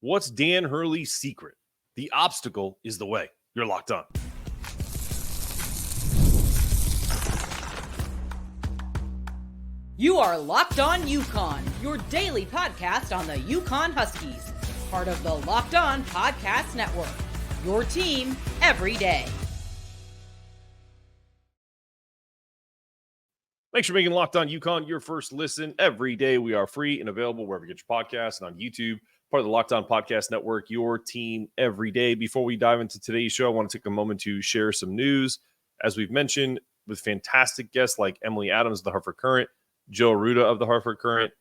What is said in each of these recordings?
What's Dan Hurley's secret? The obstacle is the way. You're locked on. You are Locked On UConn, your daily podcast on the UConn Huskies. Part of the Locked On Podcast Network. Your team every day. Thanks for making Locked On UConn your first listen every day. We are free and available wherever you get your podcasts and on YouTube. Part of the Locked On Podcast Network, your team every day. Before we dive into today's show, I want to take a moment to share some news. As we've mentioned, with fantastic guests like Emily Adams of the Hartford Courant, Joe Arruda of the Hartford Courant,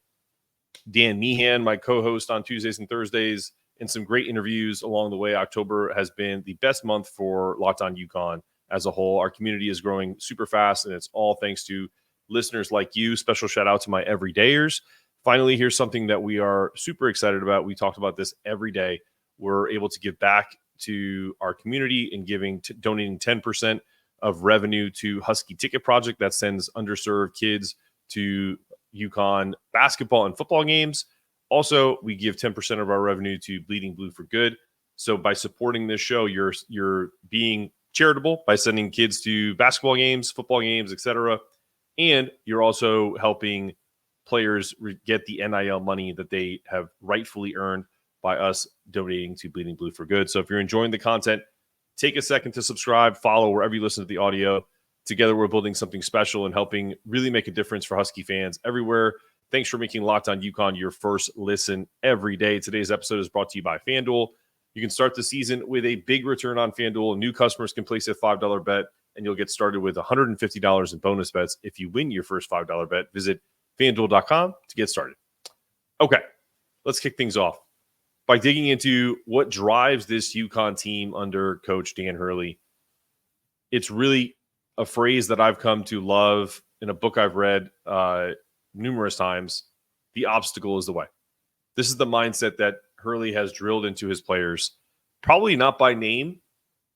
Dan Meehan, my co-host on Tuesdays and Thursdays, and some great interviews along the way. October has been the best month for Locked On UConn as a whole. Our community is growing super fast, and it's all thanks to listeners like you. Special shout out to my everydayers. Finally, here's something that we are super excited about. We talked about this every day. We're able to give back to our community and donating 10% of revenue to Husky Ticket Project that sends underserved kids to UConn basketball and football games. Also, we give 10% of our revenue to Bleeding Blue for Good. So by supporting this show, you're being charitable by sending kids to basketball games, football games, etc. And you're also helping players get the NIL money that they have rightfully earned by us donating to Bleeding Blue for Good. So if you're enjoying the content, take a second to subscribe, follow wherever you listen to the audio. Together, we're building something special and helping really make a difference for Husky fans everywhere. Thanks for making Locked On UConn your first listen every day. Today's episode is brought to you by FanDuel. You can start the season with a big return on FanDuel. New customers can place a $5 bet, and you'll get started with $150 in bonus bets if you win your first $5 bet. Visit FanDuel.com to get started. Okay, let's kick things off by digging into what drives this UConn team under Coach Dan Hurley. It's really a phrase that I've come to love in a book I've read numerous times. The obstacle is the way. This is the mindset that Hurley has drilled into his players, probably not by name,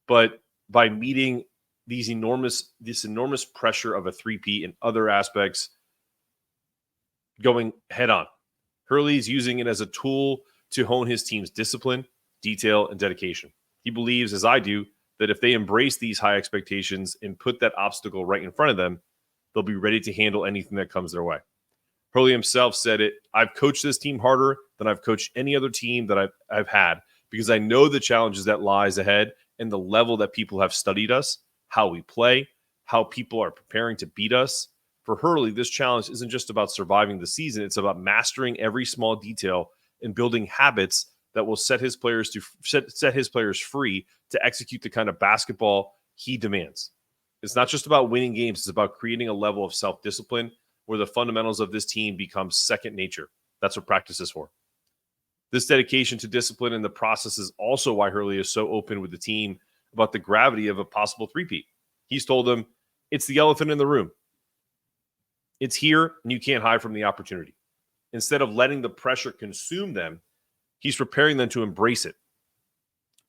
but by meeting this enormous pressure of a three-peat and other aspects going head on. Hurley's using it as a tool to hone his team's discipline, detail, and dedication. He believes, as I do, that if they embrace these high expectations and put that obstacle right in front of them, they'll be ready to handle anything that comes their way. Hurley himself said it, I've coached this team harder than I've coached any other team that I've had because I know the challenges that lies ahead and the level that people have studied us, how we play, how people are preparing to beat us. For Hurley, this challenge isn't just about surviving the season. It's about mastering every small detail and building habits that will set his players free to execute the kind of basketball he demands. It's not just about winning games. It's about creating a level of self-discipline where the fundamentals of this team become second nature. That's what practice is for. This dedication to discipline in the process is also why Hurley is so open with the team about the gravity of a possible three-peat. He's told them, it's the elephant in the room. It's here, and you can't hide from the opportunity. Instead of letting the pressure consume them, he's preparing them to embrace it,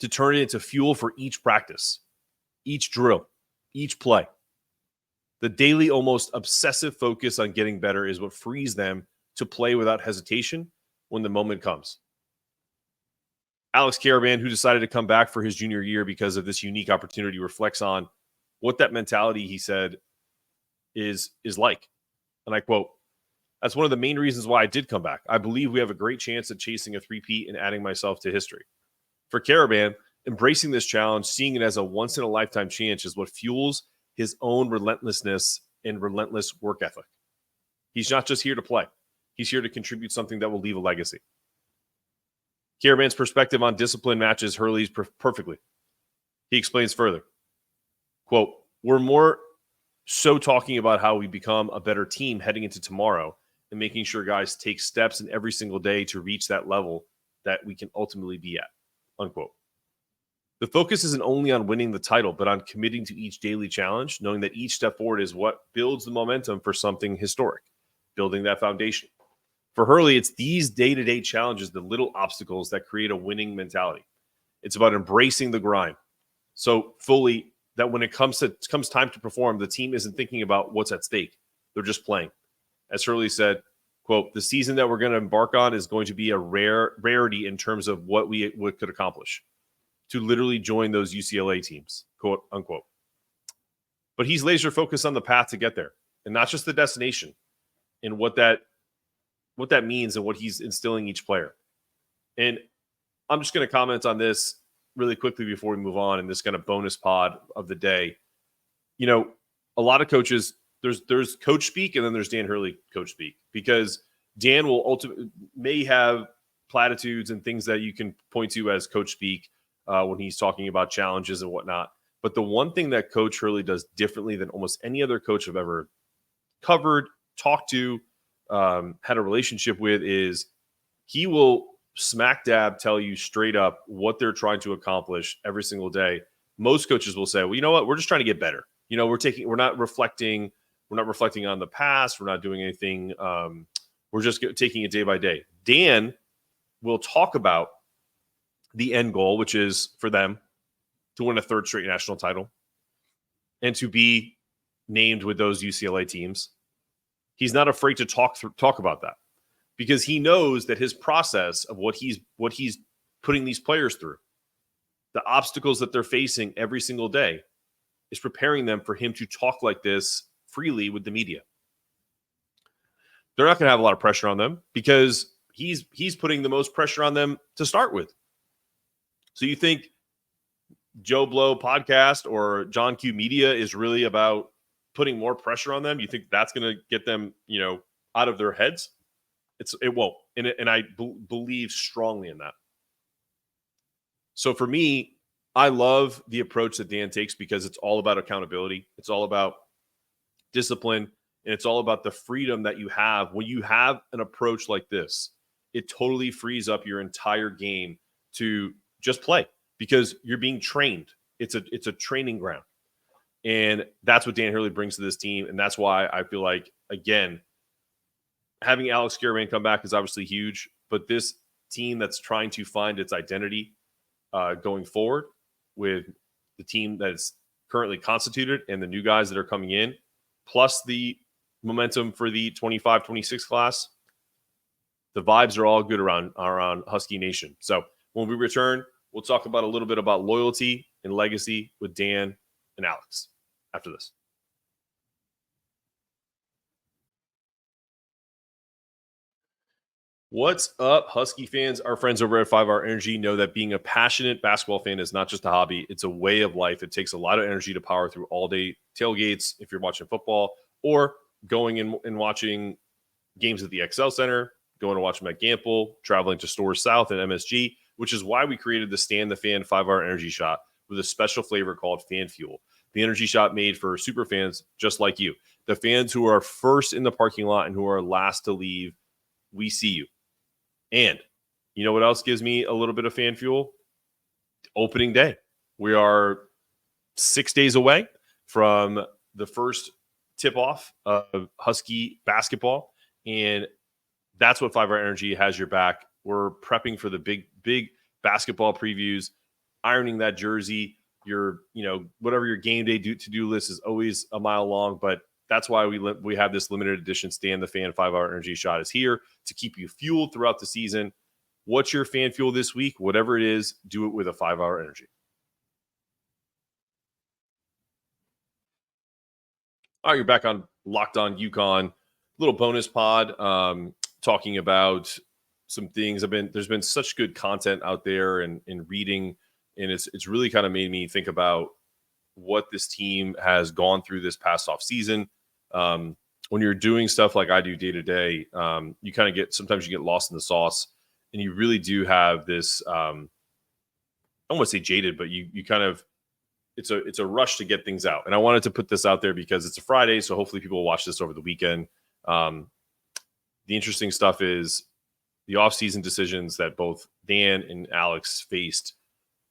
to turn it into fuel for each practice, each drill, each play. The daily, almost obsessive focus on getting better is what frees them to play without hesitation when the moment comes. Alex Caravan, who decided to come back for his junior year because of this unique opportunity, reflects on what that mentality, he said, is like. And I quote, that's one of the main reasons why I did come back. I believe we have a great chance at chasing a three-peat and adding myself to history. For Caravan, embracing this challenge, seeing it as a once-in-a-lifetime chance is what fuels his own relentlessness and relentless work ethic. He's not just here to play. He's here to contribute something that will leave a legacy. Caravan's perspective on discipline matches Hurley's perfectly. He explains further, quote, we're more so talking about how we become a better team heading into tomorrow and making sure guys take steps in every single day to reach that level that we can ultimately be at, unquote. The focus isn't only on winning the title, but on committing to each daily challenge, knowing that each step forward is what builds the momentum for something historic, building that foundation. For Hurley, it's these day-to-day challenges, the little obstacles that create a winning mentality. It's about embracing the grind so fully that when it comes time to perform, the team isn't thinking about what's at stake. They're just playing. As Hurley said, quote, the season that we're going to embark on is going to be a rarity in terms of what we could accomplish, to literally join those UCLA teams, quote unquote. But he's laser focused on the path to get there, and not just the destination, and what that means and what he's instilling each player. And I'm just going to comment on this really quickly before we move on in this kind of bonus pod of the day. You know, a lot of coaches, there's coach speak, and then there's Dan Hurley coach speak, because Dan will ultimately may have platitudes and things that you can point to as coach speak when he's talking about challenges and whatnot. But the one thing that Coach Hurley does differently than almost any other coach I've ever covered, talked to, had a relationship with, is he will smack dab tell you straight up what they're trying to accomplish every single day. Most coaches will say, well, you know what? We're just trying to get better. You know, we're not reflecting on the past. We're not doing anything. We're just taking it day by day. Dan will talk about the end goal, which is for them to win a third straight national title and to be named with those UCLA teams. He's not afraid to talk about that, because he knows that his process of what he's putting these players through, the obstacles that they're facing every single day, is preparing them for him to talk like this freely with the media. They're not going to have a lot of pressure on them, because he's putting the most pressure on them to start with. So you think Joe Blow podcast or John Q Media is really about putting more pressure on them? You think that's going to get them, you know, out of their heads? It won't. And I believe strongly in that. So for me, I love the approach that Dan takes, because it's all about accountability. It's all about discipline. And it's all about the freedom that you have. When you have an approach like this, it totally frees up your entire game to just play, because you're being trained. It's a training ground. And that's what Dan Hurley brings to this team. And that's why I feel like, again, having Alex Garabin come back is obviously huge, but this team that's trying to find its identity going forward, with the team that is currently constituted and the new guys that are coming in, plus the momentum for the 25-26 class, the vibes are all good around Husky Nation. So when we return, we'll talk about a little bit about loyalty and legacy with Dan and Alex after this. What's up, Husky fans? Our friends over at 5 Hour Energy know that being a passionate basketball fan is not just a hobby, it's a way of life. It takes a lot of energy to power through all-day tailgates if you're watching football, or going and watching games at the XL Center, going to watch them at Gamble, traveling to Stores South and MSG, which is why we created the Stand the Fan 5 Hour Energy Shot with a special flavor called Fan Fuel. The energy shot made for super fans just like you. The fans who are first in the parking lot and who are last to leave, we see you. And you know what else gives me a little bit of fan fuel? Opening day. We are 6 days away from the first tip-off of Husky basketball, and that's what 5 Hour Energy has your back. We're prepping for the big basketball previews, ironing that jersey. Whatever your game day to-do list is always a mile long, but that's why we have this limited edition Stand the Fan 5 Hour Energy Shot is here to keep you fueled throughout the season. What's your fan fuel this week? Whatever it is, do it with a 5 Hour Energy. All right, you're back on Locked On UConn. Little bonus pod talking about some things. There's been such good content out there and reading, and it's really kind of made me think about what this team has gone through this past off season. When you're doing stuff like I do day to day, you kind of sometimes you get lost in the sauce, and you really do have this, I don't want to say jaded, but you kind of, it's a rush to get things out. And I wanted to put this out there because it's a Friday. So hopefully people will watch this over the weekend. The interesting stuff is the offseason decisions that both Dan and Alex faced,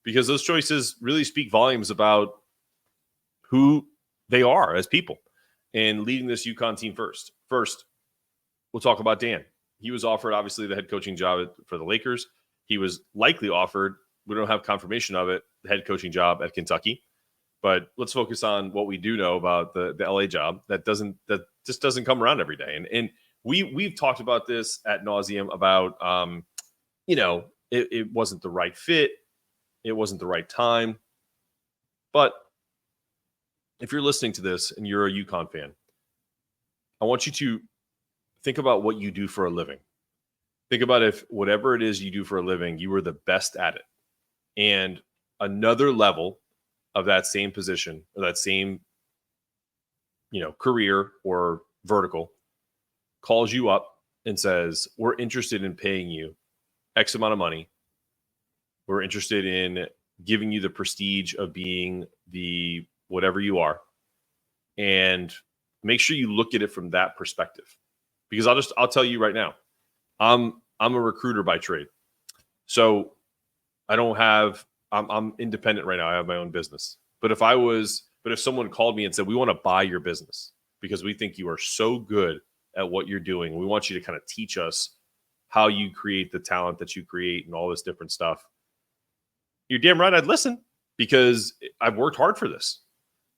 because those choices really speak volumes about who they are as people and leading this UConn team first. First, we'll talk about Dan. He was offered, obviously, the head coaching job for the Lakers. He was likely offered, we don't have confirmation of it, the head coaching job at Kentucky. But let's focus on what we do know about the LA job that just doesn't come around every day. And we've talked about this ad nauseum about, it wasn't the right fit. It wasn't the right time. But if you're listening to this and you're a UConn fan, I want you to think about what you do for a living. Think about if whatever it is you do for a living, you were the best at it. And another level of that same position or that same, career or vertical calls you up and says, we're interested in paying you X amount of money. We're interested in giving you the prestige of being the whatever you are. And make sure you look at it from that perspective. Because I'll tell you right now, I'm a recruiter by trade. So I'm independent right now. I have my own business. But if someone called me and said, we want to buy your business because we think you are so good at what you're doing, we want you to kind of teach us how you create the talent that you create and all this different stuff, you're damn right I'd listen, because I've worked hard for this.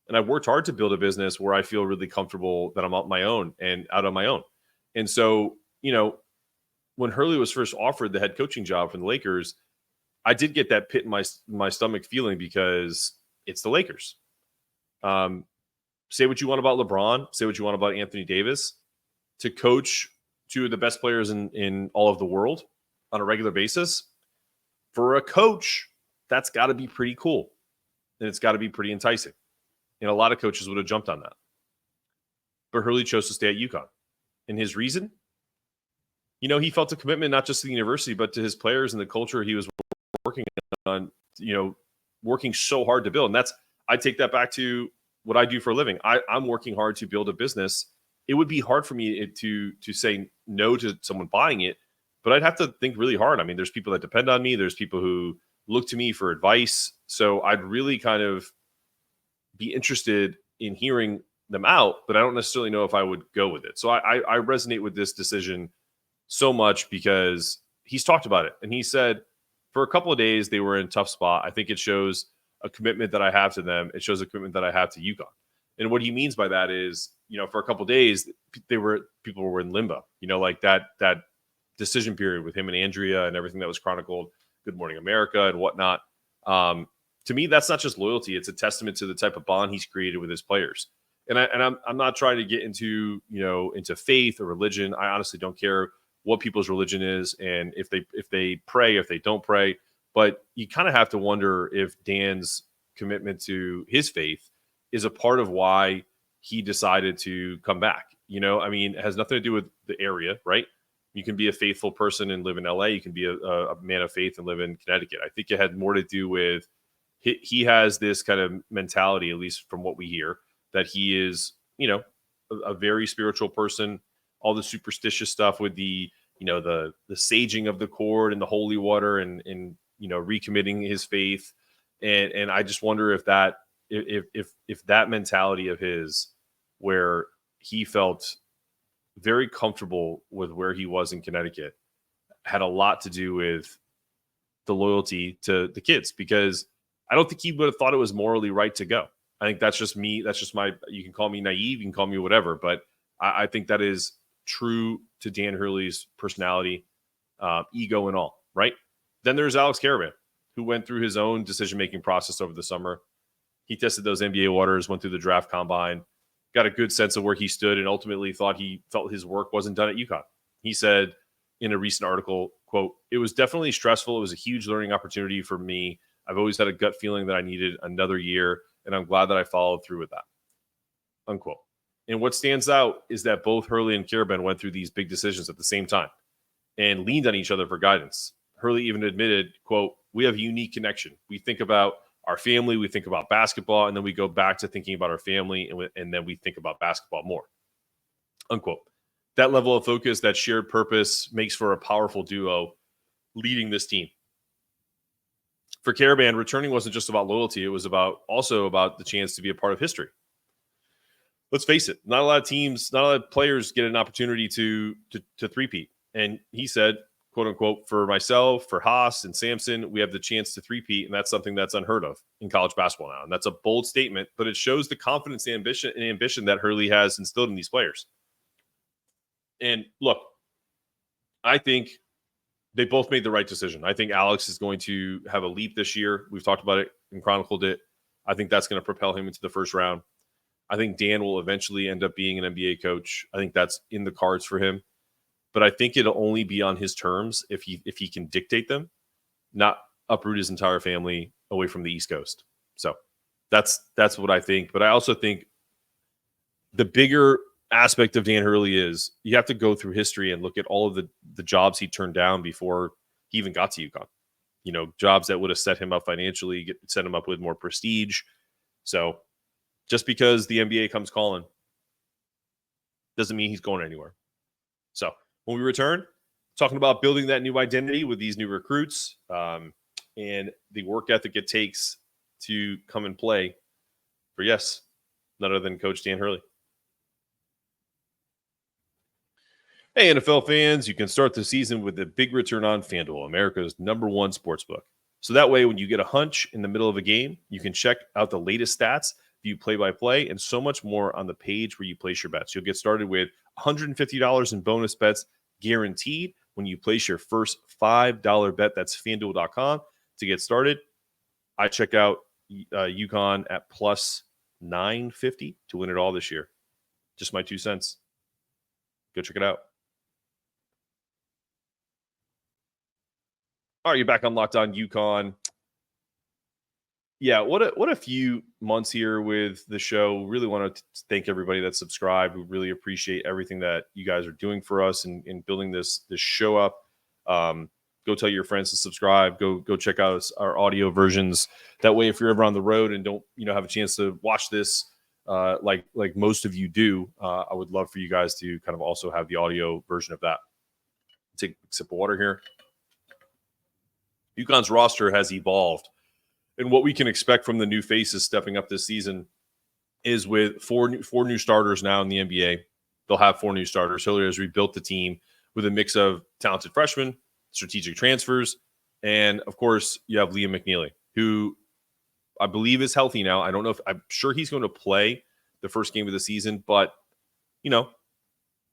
And I've worked hard to build a business where I feel really comfortable that I'm out on my own. And so, when Hurley was first offered the head coaching job from the Lakers, I did get that pit in my stomach feeling, because it's the Lakers. Say what you want about LeBron, say what you want about Anthony Davis. To coach two of the best players in all of the world on a regular basis, for a coach, that's got to be pretty cool. And it's got to be pretty enticing. And a lot of coaches would have jumped on that. But Hurley chose to stay at UConn. And his reason? He felt a commitment not just to the university, but to his players and the culture he was working on, working so hard to build. And I take that back to what I do for a living. I'm working hard to build a business. It would be hard for me to say no to someone buying it, but I'd have to think really hard. I mean, there's people that depend on me. There's people who look to me for advice. So I'd really kind of be interested in hearing them out, but I don't necessarily know if I would go with it. So I resonate with this decision so much, because he's talked about it. And he said for a couple of days they were in a tough spot. I think it shows a commitment that I have to them. It shows a commitment that I have to UConn. And what he means by that is, for a couple of days, people were in limbo, like that decision period with him and Andrea and everything that was chronicled, Good Morning America and whatnot. To me, that's not just loyalty. It's a testament to the type of bond he's created with his players. And I'm not trying to get into faith or religion. I honestly don't care what people's religion is, and if they pray, if they don't pray. But you kind of have to wonder if Dan's commitment to his faith is a part of why he decided to come back. It has nothing to do with the area, right? You can be a faithful person and live in LA. You can be a man of faith and live in Connecticut. I think it had more to do with he has this kind of mentality, at least from what we hear, that he is, a very spiritual person. All the superstitious stuff with the saging of the cord and the holy water and recommitting his faith. And I just wonder if that mentality of his, where he felt very comfortable with where he was in Connecticut, had a lot to do with the loyalty to the kids, because I don't think he would have thought it was morally right to go. I think that's just me. That's just you can call me naive, you can call me whatever, but I think that is true to Dan Hurley's personality, ego and all, right? Then there's Alex Caravan, who went through his own decision-making process over the summer. He tested those NBA waters, went through the draft combine, got a good sense of where he stood, and ultimately felt his work wasn't done at UConn. He said in a recent article, quote, "It was definitely stressful. It was a huge learning opportunity for me. I've always had a gut feeling that I needed another year, and I'm glad that I followed through with that," unquote. And what stands out is that both Hurley and Caravan went through these big decisions at the same time and leaned on each other for guidance. Hurley even admitted, quote, "We have a unique connection. We think about our family, we think about basketball, and then we go back to thinking about our family, and then we think about basketball more," unquote. That level of focus, that shared purpose, makes for a powerful duo leading this team. For Caravan, returning wasn't just about loyalty. It was also about the chance to be a part of history. Let's face it, not a lot of players get an opportunity to three-peat. And he said, quote unquote, "For myself, for Haas and Sampson, we have the chance to three-peat, and that's something that's unheard of in college basketball now." And that's a bold statement, but it shows the confidence and ambition that Hurley has instilled in these players. And look, I think they both made the right decision. I think Alex is going to have a leap this year. We've talked about it and chronicled it. I think that's going to propel him into the first round. I think Dan will eventually end up being an NBA coach. I think that's in the cards for him. But I think it'll only be on his terms if he can dictate them, not uproot his entire family away from the East Coast. So that's what I think. But I also think the bigger aspect of Dan Hurley is you have to go through history and look at all of the jobs he turned down before he even got to UConn. You know, jobs that would have set him up financially, set him up with more prestige. So just because the NBA comes calling doesn't mean he's going anywhere. So when we return, talking about building that new identity with these new recruits and the work ethic it takes to come and play for, yes, none other than Coach Dan Hurley. Hey, NFL fans, you can start the season with a big return on FanDuel, America's #1 sportsbook. So that way, when you get a hunch in the middle of a game, you can check out the latest stats, view play-by-play, and so much more on the page where you place your bets. You'll get started with $150 in bonus bets guaranteed when you place your first $5 bet. That's FanDuel.com. To get started, I check out UConn at plus 950 to win it all this year. Just my 2 cents. Go check it out. All right, you're back on Locked On UConn. Yeah, what a few months here with the show. Really want to thank everybody that subscribed. We really appreciate everything that you guys are doing for us in building this show up. Go tell your friends to subscribe. Go check out our audio versions. That way, if you're ever on the road and don't have a chance to watch this, like most of you do, I would love for you guys to kind of also have the audio version of that. Take a sip of water here. UConn's roster has evolved. And what we can expect from the new faces stepping up this season is with four new starters now in the NBA. They'll have 4 new starters. Hurley has rebuilt the team with a mix of talented freshmen, strategic transfers, and, of course, you have Liam McNeely, who I believe is healthy now. I don't know I'm sure he's going to play the first game of the season, but,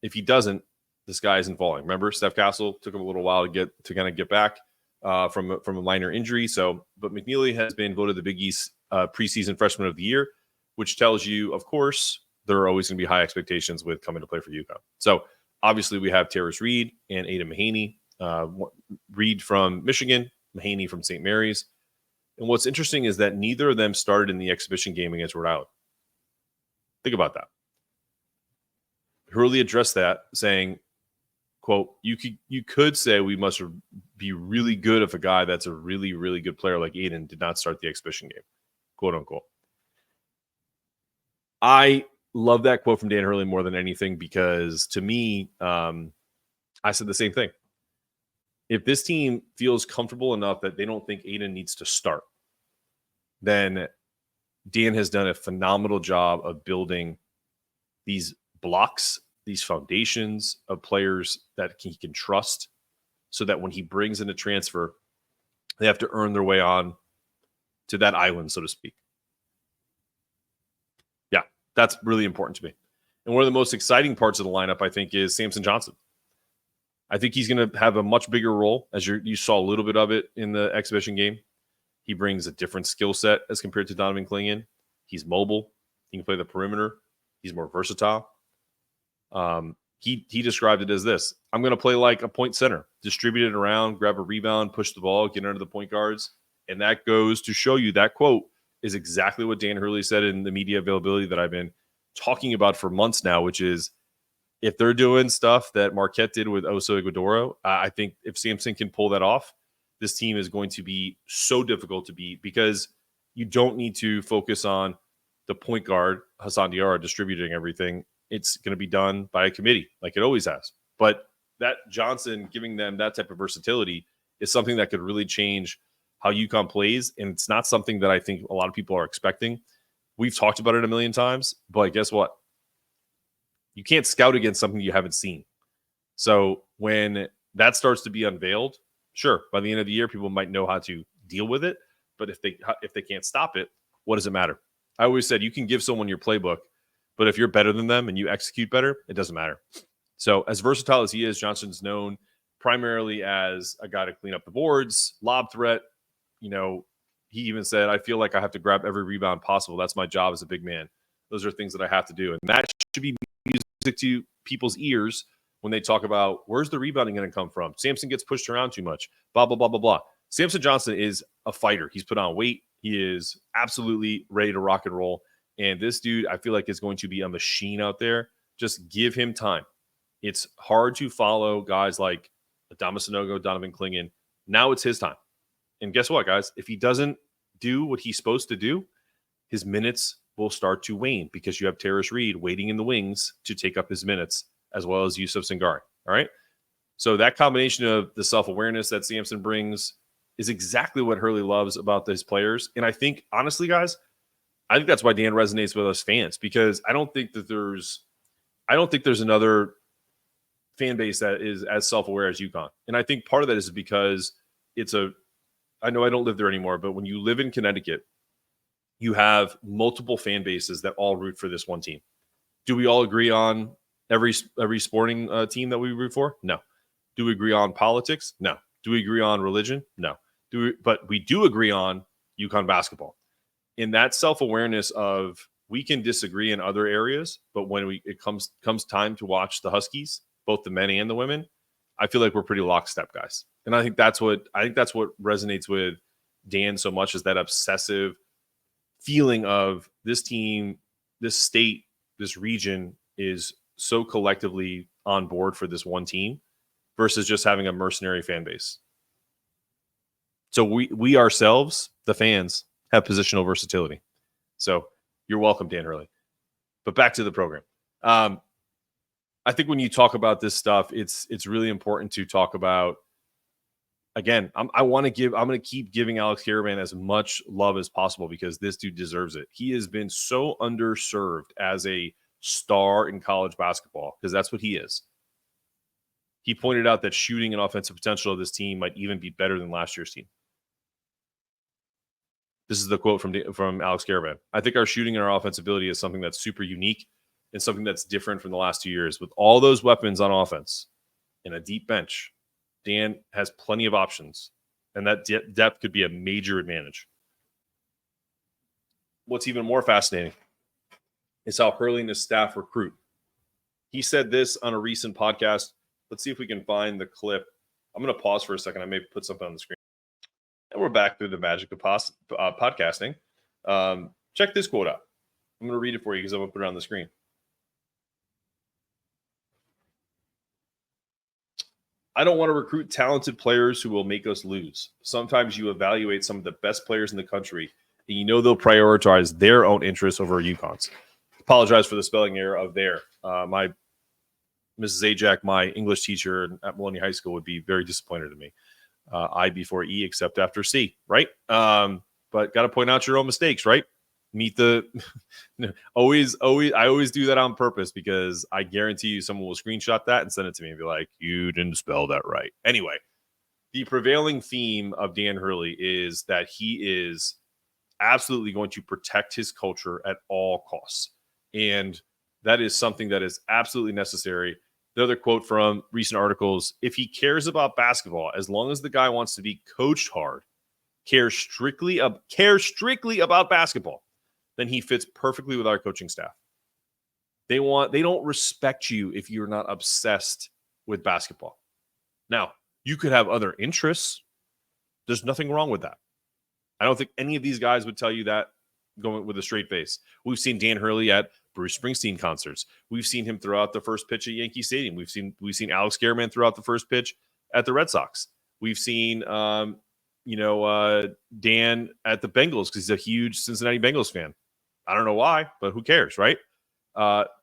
if he doesn't, this guy isn't falling. Remember, Steph Castle took him a little while to kind of get back from a minor injury. But McNeely has been voted the Big East preseason freshman of the year, which tells you, of course, there are always going to be high expectations with coming to play for UConn. So obviously we have Terrace Reed and Aiden Mahaney. Reed from Michigan, Mahaney from St. Mary's. And what's interesting is that neither of them started in the exhibition game against Rhode Island. Think about that. Hurley addressed that, saying, quote, you could say we must be really good if a guy that's a really, really good player like Aiden did not start the exhibition game, quote unquote. I love that quote from Dan Hurley more than anything because to me, I said the same thing. If this team feels comfortable enough that they don't think Aiden needs to start, then Dan has done a phenomenal job of building these blocks, these foundations of players that he can trust so that when he brings in a transfer, they have to earn their way on to that island, so to speak. Yeah, that's really important to me. And one of the most exciting parts of the lineup, I think, is Samson Johnson. I think he's going to have a much bigger role, as you saw a little bit of it in the exhibition game. He brings a different skill set as compared to Donovan Clingan. He's mobile. He can play the perimeter. He's more versatile. He described it as this: I'm going to play like a point center, distribute it around, grab a rebound, push the ball, get under the point guards. And that goes to show you that quote is exactly what Dan Hurley said in the media availability that I've been talking about for months now, which is if they're doing stuff that Marquette did with Oso Ighodaro, I think if Samson can pull that off, this team is going to be so difficult to beat because you don't need to focus on the point guard, Hassan Diarra, distributing everything. It's going to be done by a committee like it always has. But that Johnson giving them that type of versatility is something that could really change how UConn plays. And it's not something that I think a lot of people are expecting. We've talked about it a million times, but guess what? You can't scout against something you haven't seen. So when that starts to be unveiled, sure, by the end of the year, people might know how to deal with it. But if they can't stop it, what does it matter? I always said you can give someone your playbook, but if you're better than them and you execute better, it doesn't matter. So as versatile as he is, Johnson's known primarily as a guy to clean up the boards, lob threat. You know, he even said, I feel like I have to grab every rebound possible. That's my job as a big man. Those are things that I have to do. And that should be music to people's ears when they talk about where's the rebounding going to come from? Samson gets pushed around too much, blah, blah, blah, blah, blah. Samson Johnson is a fighter. He's put on weight. He is absolutely ready to rock and roll. And this dude, I feel like, is going to be a machine out there. Just give him time. It's hard to follow guys like Adama Sanogo, Donovan Clingan. Now it's his time. And guess what, guys? If he doesn't do what he's supposed to do, his minutes will start to wane because you have Terrace Reed waiting in the wings to take up his minutes, as well as Yusuf Singari. All right? So that combination of the self-awareness that Samson brings is exactly what Hurley loves about his players. And I think, honestly, guys, I think that's why Dan resonates with us fans, because I don't think there's another fan base that is as self-aware as UConn. And I think part of that is because I know I don't live there anymore, but when you live in Connecticut, you have multiple fan bases that all root for this one team. Do we all agree on every sporting team that we root for? No. Do we agree on politics? No. Do we agree on religion? No. But we do agree on UConn basketball. In that self-awareness of we can disagree in other areas, but when it comes time to watch the Huskies, both the men and the women, I feel like we're pretty lockstep, guys. And I think that's what resonates with Dan so much, is that obsessive feeling of this team, this state, this region is so collectively on board for this one team versus just having a mercenary fan base. So we ourselves, the fans, have positional versatility. So you're welcome, Dan Hurley. But back to the program. I think when you talk about this stuff, it's really important to talk about. Again, I'm going to keep giving Alex Caravan as much love as possible because this dude deserves it. He has been so underserved as a star in college basketball, because that's what he is. He pointed out that shooting and offensive potential of this team might even be better than last year's team. This is the quote from Alex Caravan. I think our shooting and our offensive ability is something that's super unique and something that's different from the last 2 years. With all those weapons on offense and a deep bench, Dan has plenty of options, and that depth could be a major advantage. What's even more fascinating is how Hurley and his staff recruit. He said this on a recent podcast. Let's see if we can find the clip. I'm going to pause for a second. I may put something on the screen. And we're back through the magic of podcasting. Check this quote out. I'm going to read it for you because I'm going to put it on the screen. I don't want to recruit talented players who will make us lose. Sometimes you evaluate some of the best players in the country, and you know they'll prioritize their own interests over UConn's. Apologize for the spelling error of their. My Mrs. Ajak, my English teacher at Maloney High School, would be very disappointed in me. I before E, except after C, right? But got to point out your own mistakes, right? I always do that on purpose because I guarantee you someone will screenshot that and send it to me and be like, you didn't spell that right. Anyway, the prevailing theme of Dan Hurley is that he is absolutely going to protect his culture at all costs. And that is something that is absolutely necessary. The other quote from recent articles, if he cares about basketball, as long as the guy wants to be coached hard, cares strictly about basketball, then he fits perfectly with our coaching staff. They don't respect you if you're not obsessed with basketball. Now, you could have other interests. There's nothing wrong with that. I don't think any of these guys would tell you that going with a straight face. We've seen Dan Hurley at Bruce Springsteen concerts. We've seen him throw out the first pitch at Yankee Stadium. We've seen Alex Caravan throw out the first pitch at the Red Sox. We've seen Dan at the Bengals because he's a huge Cincinnati Bengals fan. I don't know why, but who cares, right?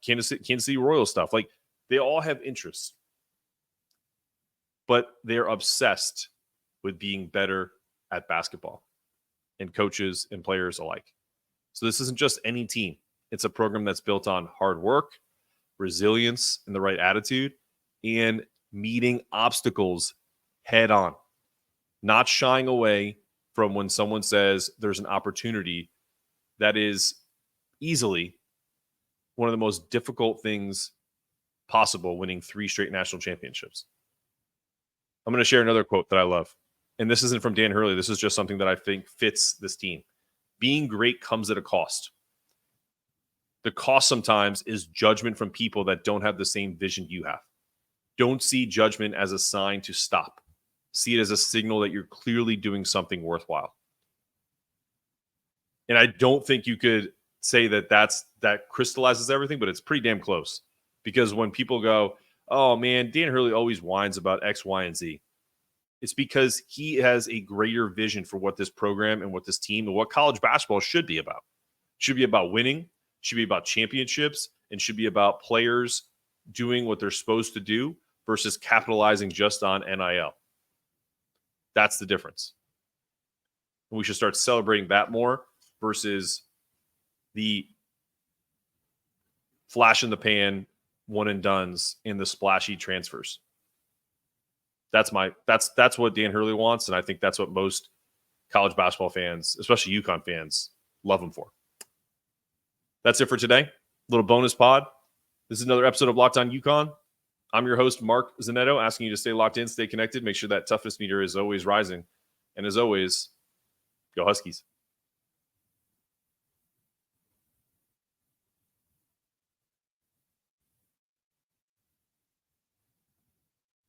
Kansas City Royals stuff. Like, they all have interests, but they're obsessed with being better at basketball, and coaches and players alike. So this isn't just any team. It's a program that's built on hard work, resilience, and the right attitude, and meeting obstacles head on, not shying away from when someone says there's an opportunity that is easily one of the most difficult things possible winning 3 straight national championships. I'm going to share another quote that I love. And this isn't from Dan Hurley. This is just something that I think fits this team. Being great comes at a cost. The cost sometimes is judgment from people that don't have the same vision you have. Don't see judgment as a sign to stop. See it as a signal that you're clearly doing something worthwhile. And I don't think you could say that that crystallizes everything, but it's pretty damn close. Because when people go, oh man, Dan Hurley always whines about X, Y, and Z. It's because he has a greater vision for what this program and what this team and what college basketball should be about. It should be about winning, should be about championships, and should be about players doing what they're supposed to do versus capitalizing just on NIL. That's the difference. And we should start celebrating that more versus the flash in the pan, one and dones in the splashy transfers. That's what Dan Hurley wants, and I think that's what most college basketball fans, especially UConn fans, love him for. That's it for today. Little bonus pod. This is another episode of Locked On UConn. I'm your host, Mark Zanetto, asking you to stay locked in, stay connected, make sure that toughness meter is always rising. And as always, go Huskies.